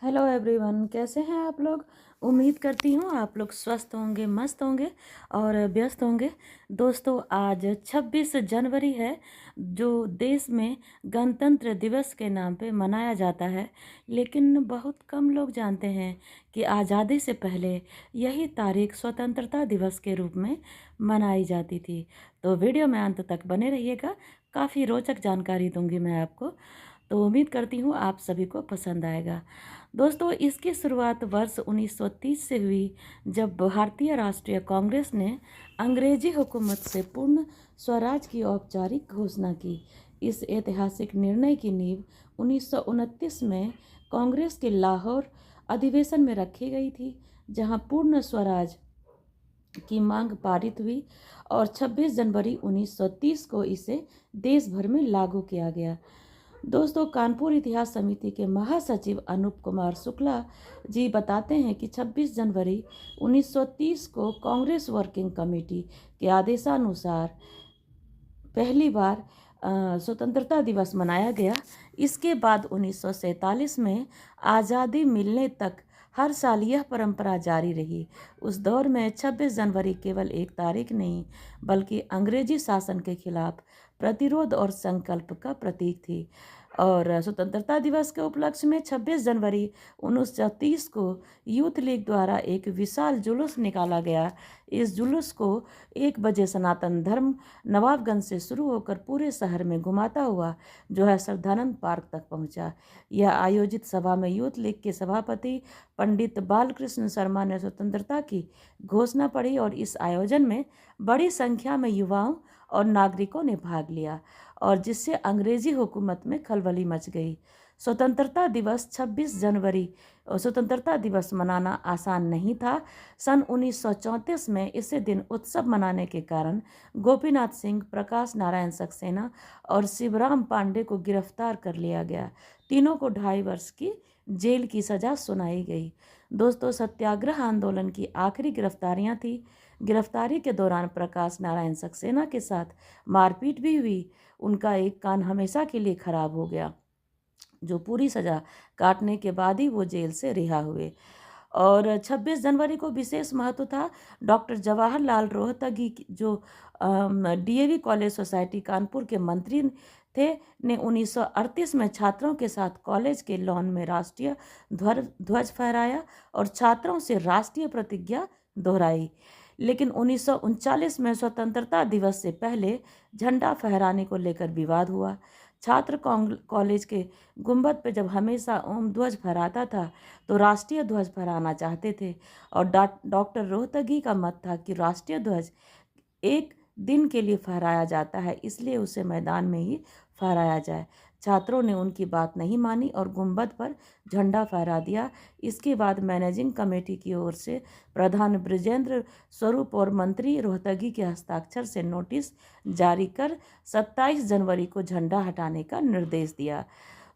Hello everyone, कैसे हैं आप लोग। उम्मीद करती हूँ आप लोग स्वस्थ होंगे, मस्त होंगे और व्यस्त होंगे। दोस्तों, आज 26 जनवरी है, जो देश में गणतंत्र दिवस के नाम पे मनाया जाता है। लेकिन बहुत कम लोग जानते हैं कि आज़ादी से पहले यही तारीख स्वतंत्रता दिवस के रूप में मनाई जाती थी। तो वीडियो में अंत तक बने रहिएगा, काफ़ी रोचक जानकारी दूंगी मैं आपको। तो उम्मीद करती हूँ आप सभी को पसंद आएगा। दोस्तों, इसकी शुरुआत वर्ष 1930 से हुई, जब भारतीय राष्ट्रीय कांग्रेस ने अंग्रेजी हुकूमत से पूर्ण स्वराज की औपचारिक घोषणा की। इस ऐतिहासिक निर्णय की नींव 1929 में कांग्रेस के लाहौर अधिवेशन में रखी गई थी, जहां पूर्ण स्वराज की मांग पारित हुई और 26 जनवरी 1930 को इसे देश भर में लागू किया गया। दोस्तों, कानपुर इतिहास समिति के महासचिव अनूप कुमार शुक्ला जी बताते हैं कि 26 जनवरी 1930 को कांग्रेस वर्किंग कमेटी के आदेशानुसार पहली बार स्वतंत्रता दिवस मनाया गया। इसके बाद 1947 में आज़ादी मिलने तक हर साल यह परंपरा जारी रही। उस दौर में 26 जनवरी केवल एक तारीख नहीं, बल्कि अंग्रेजी शासन के खिलाफ प्रतिरोध और संकल्प का प्रतीक थी। और स्वतंत्रता दिवस के उपलक्ष्य में 26 जनवरी 1930 को यूथ लीग द्वारा एक विशाल जुलूस निकाला गया। इस जुलूस को 1 बजे सनातन धर्म नवाबगंज से शुरू होकर पूरे शहर में घुमाता हुआ जो है श्रद्धानंद पार्क तक पहुंचा। यह आयोजित सभा में यूथ लीग के सभापति पंडित बालकृष्ण शर्मा ने स्वतंत्रता की घोषणा पढ़ी और इस आयोजन में बड़ी संख्या में युवाओं और नागरिकों ने भाग लिया, और जिससे अंग्रेजी हुकूमत में खलबली मच गई। स्वतंत्रता दिवस 26 जनवरी स्वतंत्रता दिवस मनाना आसान नहीं था। सन 1934 में इसे दिन उत्सव मनाने के कारण गोपीनाथ सिंह, प्रकाश नारायण सक्सेना और शिवराम पांडे को गिरफ्तार कर लिया गया। तीनों को 2.5 वर्ष की जेल की सजा सुनाई गई। दोस्तों, सत्याग्रह आंदोलन की आखिरी गिरफ्तारियां थी। गिरफ्तारी के दौरान प्रकाश नारायण सक्सेना के साथ मारपीट भी हुई। उनका एक कान हमेशा के लिए खराब हो गया, जो पूरी सजा काटने के बाद ही वो जेल से रिहा हुए। और 26 जनवरी को विशेष महत्व था। डॉक्टर जवाहरलाल रोहतगी जो डीएवी कॉलेज सोसाइटी कानपुर के मंत्री थे, ने 1938 में छात्रों के साथ कॉलेज के लॉन में राष्ट्रीय ध्वज फहराया और छात्रों से राष्ट्रीय प्रतिज्ञा दोहराई। लेकिन 1939 में स्वतंत्रता दिवस से पहले झंडा फहराने को लेकर विवाद हुआ। छात्र कॉलेज के गुंबद पर जब हमेशा ओम ध्वज फहराता था, तो राष्ट्रीय ध्वज फहराना चाहते थे। और डॉक्टर रोहतगी का मत था कि राष्ट्रीय ध्वज एक दिन के लिए फहराया जाता है, इसलिए उसे मैदान में ही फहराया जाए। छात्रों ने उनकी बात नहीं मानी और गुंबद पर झंडा फहरा दिया। इसके बाद मैनेजिंग कमेटी की ओर से प्रधान ब्रिजेंद्र स्वरूप और मंत्री रोहतगी के हस्ताक्षर से नोटिस जारी कर 27 जनवरी को झंडा हटाने का निर्देश दिया।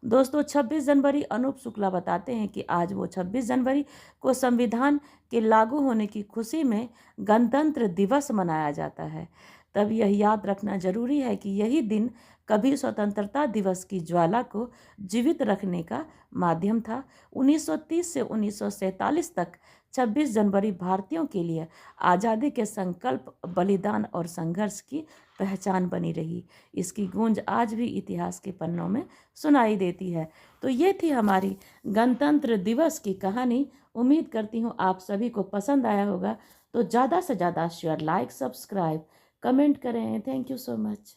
दोस्तों, 26 जनवरी अनूप शुक्ला बताते हैं कि आज वो 26 जनवरी को संविधान के लागू होने की खुशी में गणतंत्र दिवस मनाया जाता है। तब यह याद रखना जरूरी है कि यही दिन कभी स्वतंत्रता दिवस की ज्वाला को जीवित रखने का माध्यम था। 1930 से 1947 तक 26 जनवरी भारतीयों के लिए आज़ादी के संकल्प, बलिदान और संघर्ष की पहचान बनी रही। इसकी गूंज आज भी इतिहास के पन्नों में सुनाई देती है। तो ये थी हमारी गणतंत्र दिवस की कहानी। उम्मीद करती हूँ आप सभी को पसंद आया होगा। तो ज़्यादा से ज़्यादा शेयर, लाइक, सब्सक्राइब, कमेंट करें। Thank you so much.